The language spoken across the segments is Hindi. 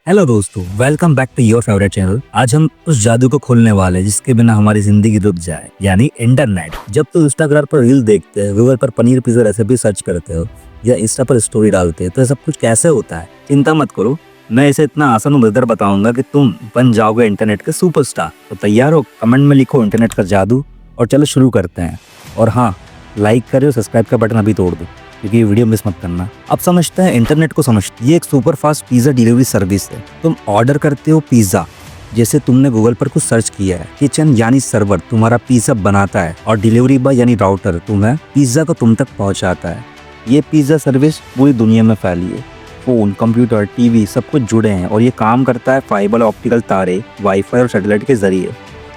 हेलो दोस्तों, welcome back to your favourite channel. आज हम उस जादू को खोलने वाले हैं जिसके बिना हमारी जिंदगी रुक जाए, यानी इंटरनेट। जब तुम इंस्टाग्राम पर रील देखते हो, गूगल पर पनीर पिज्जा रेसिपी सर्च करते हो या इंस्टा पर स्टोरी डालते हो, तो सब कुछ कैसे होता है? चिंता मत करो, मैं इसे इतना आसान और मजेदार बताऊंगा कि तुम बन जाओगे इंटरनेट के सुपरस्टार। तो तैयार हो? कमेंट में लिखो इंटरनेट का जादू और चलो शुरू करते हैं। और हाँ, लाइक करो, सब्सक्राइब का बटन अभी तोड़ दो क्योंकि ये वीडियो मिस मत करना। अब समझते हैं इंटरनेट को। समझते ये एक super fast pizza delivery service है। तुम ऑर्डर करते हो पिज्जा, जैसे तुमने गूगल पर कुछ सर्च किया है। किचन यानी सर्वर तुम्हारा पिज्जा बनाता है और डिलीवरी बॉय यानी राउटर तुम्हें पिज्जा को तुम तक पहुंचाता है। ये पिज्जा सर्विस पूरी दुनिया में फैली है। फोन, कंप्यूटर, टीवी सब कुछ जुड़े हैं और ये काम करता है फाइबर ऑप्टिकल तारे, वाईफाई और सैटेलाइट के जरिए।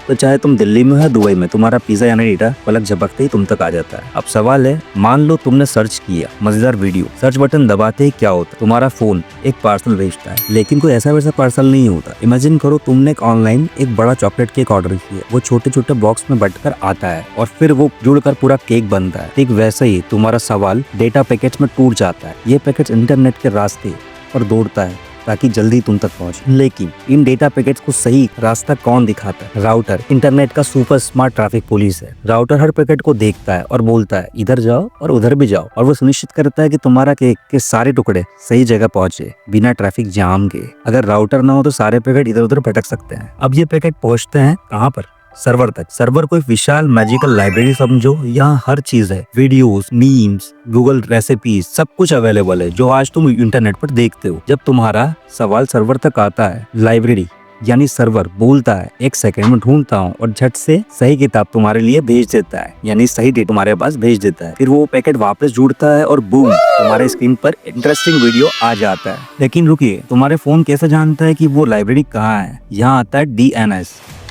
तो चाहे तुम दिल्ली में हो या दुबई में, तुम्हारा पिज्जा यानी डेटा पलक झपकते ही तुम तक आ जाता है। अब सवाल है, मान लो तुमने सर्च किया मजेदार वीडियो, सर्च बटन दबाते ही क्या होता है? तुम्हारा फोन एक पार्सल भेजता है, लेकिन कोई ऐसा वैसा पार्सल नहीं होता। इमेजिन करो तुमने ऑनलाइन एक बड़ा चॉकलेट केक ऑर्डर किया, वो छोटे छोटे बॉक्स में बंटकर आता है और फिर वो जुड़कर पूरा केक बनता है। ठीक वैसे ही तुम्हारा सवाल डेटा पैकेट में टूट जाता है। ये पैकेट इंटरनेट के रास्ते पर दौड़ता है ताकि जल्दी तुम तक पहुंचे। लेकिन इन डेटा पैकेट्स को सही रास्ता कौन दिखाता है? राउटर, इंटरनेट का सुपर स्मार्ट ट्रैफिक पुलिस है। राउटर हर पैकेट को देखता है और बोलता है इधर जाओ और उधर भी जाओ, और वो सुनिश्चित करता है कि तुम्हारा केक के सारे टुकड़े सही जगह पहुंचे बिना ट्रैफिक जाम के। अगर राउटर ना हो तो सारे पैकेट इधर उधर भटक सकते हैं। अब ये पैकेट पहुंचते हैं कहाँ पर? सर्वर तक। सर्वर कोई विशाल मैजिकल लाइब्रेरी समझो। यहाँ हर चीज है, वीडियोस, मीम्स, गूगल रेसिपीज, सब कुछ अवेलेबल है जो आज तुम इंटरनेट पर देखते हो। जब तुम्हारा सवाल सर्वर तक आता है, लाइब्रेरी यानी सर्वर बोलता है एक सेकंड में ढूंढता हूँ और झट से सही किताब तुम्हारे लिए भेज देता है, यानी सही डेट तुम्हारे पास भेज देता है। फिर वो पैकेट वापस जुड़ता है और बूम, तुम्हारे स्क्रीन पर इंटरेस्टिंग वीडियो आ जाता है। लेकिन रुकिए, तुम्हारे फोन कैसे जानता है कि वो लाइब्रेरी कहाँ है? यहाँ आता है DNS,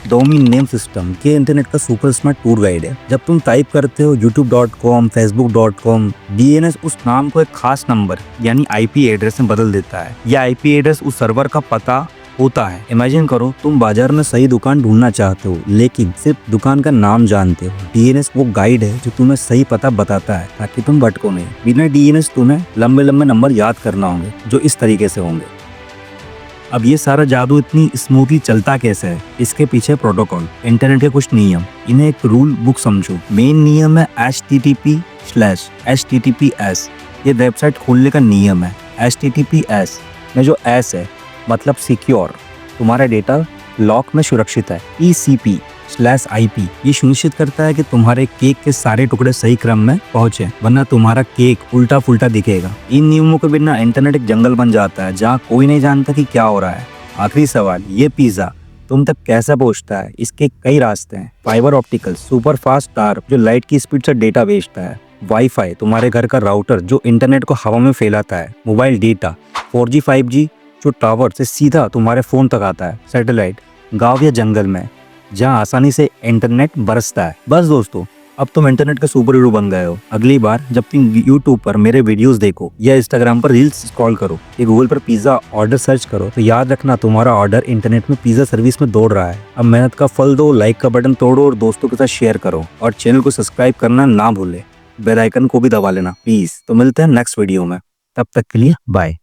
डोमेन नेम सिस्टम, के इंटरनेट का सुपर स्मार्ट टूर गाइड है। जब तुम टाइप करते हो youtube.com, facebook.com, DNS उस नाम को एक खास नंबर यानी IP एड्रेस में बदल देता है। यह IP एड्रेस उस सर्वर का पता होता है। इमेजिन करो तुम बाजार में सही दुकान ढूंढना चाहते हो, लेकिन सिर्फ दुकान का नाम जानते हो। DNS वो गाइड है जो तुम्हें सही पता बताता है ताकि तुम भटको नहीं। बिना DNS तुम्हें लंबे लंबे नंबर याद करना होंगे जो इस तरीके से होंगे। अब ये सारा जादू इतनी स्मूथली चलता कैसे है? इसके पीछे प्रोटोकॉल, इंटरनेट के कुछ नियम, इन्हें एक रूल बुक समझो। मेन नियम है HTTP/HTTPS। ये वेबसाइट खोलने का नियम है। HTTPS में जो S है मतलब सिक्योर, तुम्हारा डेटा लॉक में सुरक्षित है। TCP/IP ये सुनिश्चित करता है कि तुम्हारे केक के सारे टुकड़े सही क्रम में पहुंचे, वरना तुम्हारा केक उल्टा फुल्टा दिखेगा। इन नियमों के बिना इंटरनेट एक जंगल बन जाता है जहाँ कोई नहीं जानता कि क्या हो रहा है। आखिरी सवाल, ये पिज्जा तुम तक कैसे पहुंचता है? इसके कई रास्ते हैं। फाइबर ऑप्टिकल, सुपर फास्ट तार जो लाइट की स्पीड से डेटा भेजता है। वाईफाई, तुम्हारे घर का राउटर जो इंटरनेट को हवा में फैलाता है। मोबाइल डेटा, 4G 5G जो टावर से सीधा तुम्हारे फोन तक आता है। सैटेलाइट, गाँव या जंगल में जहाँ आसानी से इंटरनेट बरसता है। बस दोस्तों, अब तुम इंटरनेट का सुपर हीरो बन गए हो। अगली बार जब तुम YouTube पर मेरे वीडियोस देखो या Instagram पर रील्स स्क्रॉल करो या गूगल पर पिज्जा ऑर्डर सर्च करो, तो याद रखना तुम्हारा ऑर्डर इंटरनेट में पिज्जा सर्विस में दौड़ रहा है। अब मेहनत का फल दो, लाइक का बटन तोड़ो और दोस्तों के साथ शेयर करो, और चैनल को सब्सक्राइब करना ना भूले। बेल आइकन को भी दबा लेना प्लीज। तो मिलते हैं नेक्स्ट वीडियो में, तब तक के लिए बाय।